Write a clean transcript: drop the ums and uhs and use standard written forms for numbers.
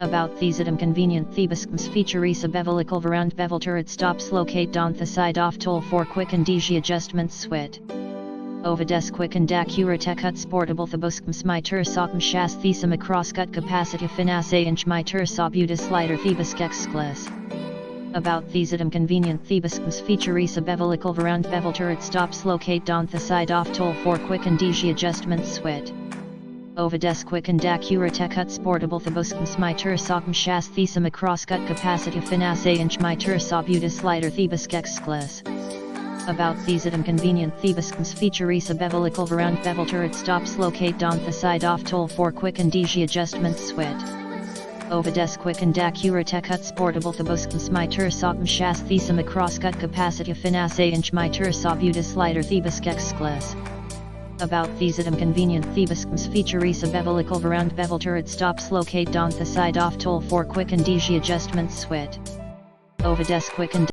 About these item convenient thebiscums feature isa bevel equivalent bevel turret stops locate on the side off toll for quick and easy adjustments swit. Ovades quick and accurate cuts portable thebiscums my tursocum chas thesum crosscut capacity finance inch my tursobuta slider thebiskex glass. About these item convenient thebiscums feature isa bevel equivalent bevel turret stops locate on the side off toll for quick and easy adjustments swit. Ovades quick and accurate cuts portable thebiscums my tursocum chas thesum crosscut capacity finance inch my tursobuta slider thebiskex glass. About these item convenient thebiscums feature isa bevel equivalent bevel turret stops locate on the side off toll for quick and easy adjustments swit. Ovades quick and accurate cuts portable thebiscums my tursocum chas thesum crosscut capacity finance inch my tursobuta slider thebiskex glass. About these item convenient thebiscums feature isa bevel equivalent bevel turret stops locate on the side off toll for quick and easy adjustments swit. Ovades quick and